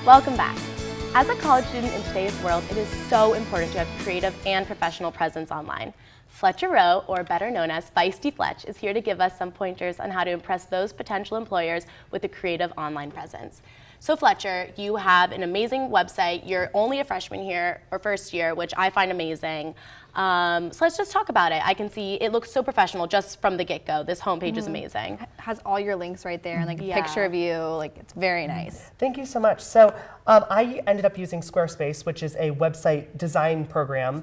Welcome back. As a college student in today's world, it is so important to have creative and professional presence online. Fletcher Rowe, or better known as feistyfletch, is here to give us some pointers on how to impress those potential employers with a creative online presence. So Fletcher, you have an amazing website. You're only a freshman here, or first year, which I find amazing. So let's just talk about it. I can see it looks so professional just from the get-go. This homepage is amazing. Has all your links right there and like a picture of you. Like, it's very nice. Thank you so much. So I ended up using Squarespace, which is a website design program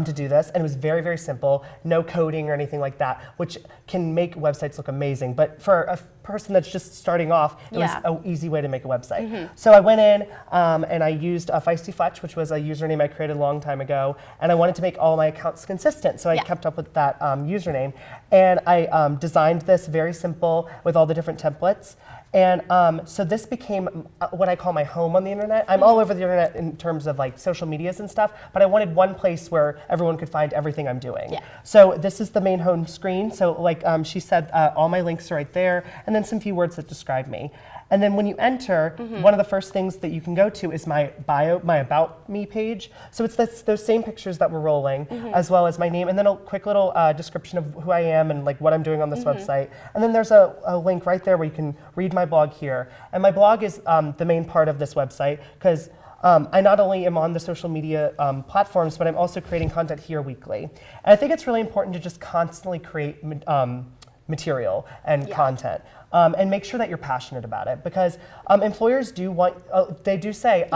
to do this. And it was very, very simple, no coding or anything like that, which can make websites look amazing. But for a person that's just starting off, it was an easy way to make a website. So I went in and I used feistyfletch, which was a username I created a long time ago. And I wanted to make all my accounts consistent. So I kept up with that username. And I designed this very simple with all the different templates. And so this became what I call my home on the internet. I'm all over the internet in terms of like social medias and stuff, but I wanted one place where everyone could find everything I'm doing. So this is the main home screen. So like she said, all my links are right there, and then some few words that describe me. And then when you enter, one of the first things that you can go to is my bio, my About Me page. So it's those same pictures that we're rolling, as well as my name, and then a quick little description of who I am and like what I'm doing on this website. And then there's a link right there where you can read my blog here. And my blog is the main part of this website, because I not only am on the social media platforms, but I'm also creating content here weekly. And I think it's really important to just constantly create material and content. And make sure that you're passionate about it, because employers do want, they do say,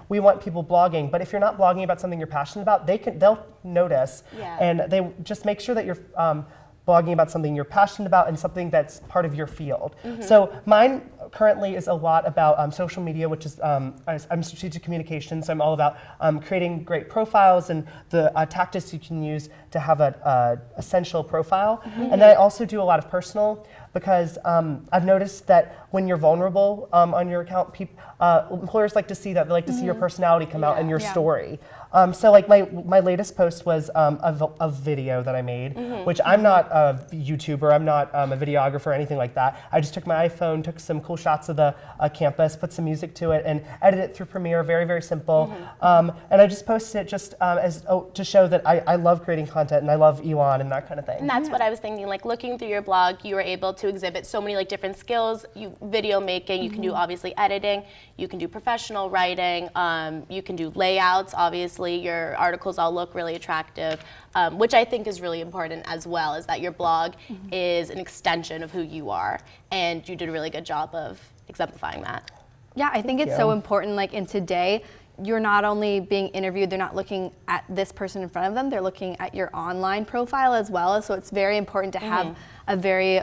we want people blogging, but if you're not blogging about something you're passionate about, they'll notice, and they just make sure that you're blogging about something you're passionate about and something that's part of your field. So mine currently is a lot about social media, which is, I'm strategic communications, so I'm all about creating great profiles and the tactics you can use to have an essential profile. And then I also do a lot of personal, because I've noticed that when you're vulnerable on your account, employers like to see that. They like to see your personality come out in your story. So like my latest post was a video that I made, which I'm not a YouTuber, I'm not a videographer or anything like that. I just took my iPhone, took some cool shots of the campus, put some music to it, and edited it through Premiere, very, very simple. And I just posted it just to show that I love creating content and I love Elon and that kind of thing. And that's what I was thinking, like looking through your blog, you were able to exhibit so many like different skills, video making, you can do obviously editing, you can do professional writing, you can do layouts, obviously. Your articles all look really attractive, which I think is really important as well, is that your blog is an extension of who you are, and you did a really good job of exemplifying that. Yeah, I think it's so important, like in today, you're not only being interviewed, they're not looking at this person in front of them, they're looking at your online profile as well, so it's very important to have a very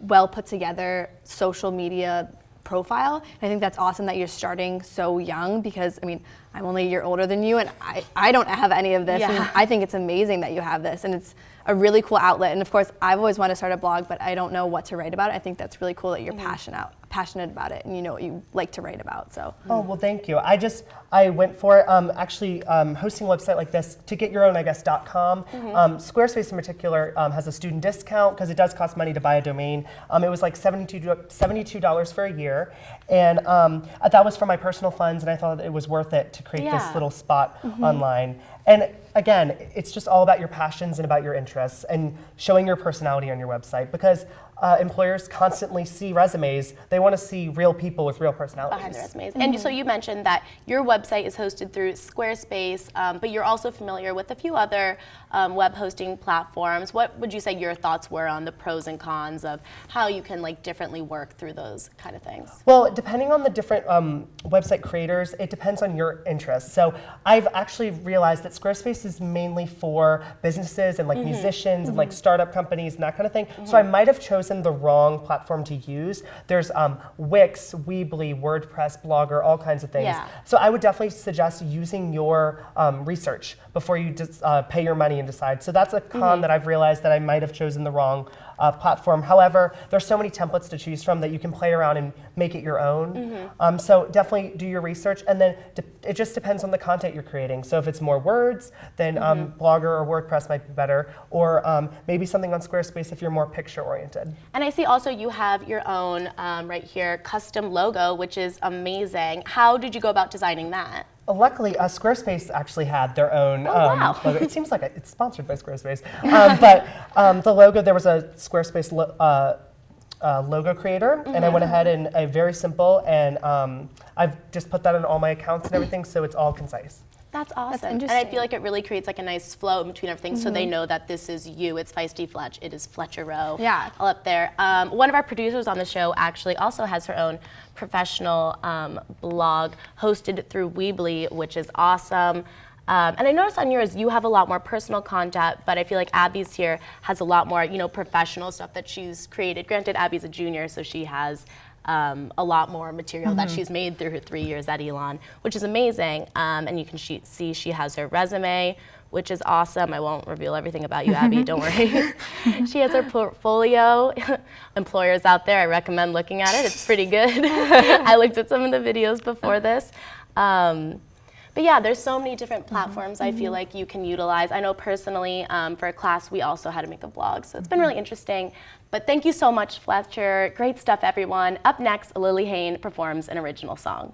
well put together social media profile. And I think that's awesome that you're starting so young, because I mean, I'm only a year older than you, and I don't have any of this, and I think it's amazing that you have this, and it's a really cool outlet. And of course, I've always wanted to start a blog, but I don't know what to write about. I think that's really cool that you're passionate about it, and you know what you like to write about. So. Oh, well, thank you. I went for it. Actually, hosting a website like this, to get your own, I guess, .com. Squarespace in particular has a student discount, because it does cost money to buy a domain. It was like $72 for a year, and that was from my personal funds, and I thought it was worth it to create this little spot online. And again, it's just all about your passions and about your interests and showing your personality on your website, because employers constantly see resumes. They want to see real people with real personalities. Behind the resumes. And so you mentioned that your website is hosted through Squarespace, but you're also familiar with a few other web hosting platforms. What would you say your thoughts were on the pros and cons of how you can like differently work through those kind of things? Well, depending on the different website creators, it depends on your interests. So I've actually realized that Squarespace is mainly for businesses and like musicians and like startup companies and that kind of thing. So I might have chosen the wrong platform to use. There's Wix, Weebly, WordPress, Blogger, all kinds of things. So I would definitely suggest using your research before you just pay your money and decide. So that's a con that I've realized, that I might have chosen the wrong platform. However, there's so many templates to choose from that you can play around and make it your own. So definitely do your research, and then it just depends on the content you're creating. So if it's more words, then Blogger or WordPress might be better, or maybe something on Squarespace if you're more picture oriented. And I see also you have your own right here custom logo, which is amazing. How did you go about designing that? Luckily, Squarespace actually had their own wow. logo. It seems like it's sponsored by Squarespace. But the logo, there was a Squarespace logo creator, and I went ahead and very simple, and I've just put that on all my accounts and everything, so it's all concise. That's awesome. That's and interesting. I feel like it really creates like a nice flow in between everything, so they know that this is you. It's Feisty Fletch. It is Fletcher Rowe. Yeah. All up there. One of our producers on the show actually also has her own professional blog hosted through Weebly, which is awesome. And I noticed on yours you have a lot more personal content, but I feel like Abby's here has a lot more, professional stuff that she's created. Granted, Abby's a junior, so she has a lot more material that she's made through her 3 years at Elon, which is amazing. And you can see she has her resume, which is awesome. I won't reveal everything about you, Abby, don't worry. She has her portfolio. Employers out there, I recommend looking at it. It's pretty good. I looked at some of the videos before this. But yeah, there's so many different platforms I feel like you can utilize. I know personally for a class we also had to make a blog, so it's been really interesting. But thank you so much, Fletcher. Great stuff, everyone. Up next, Lily Hain performs an original song.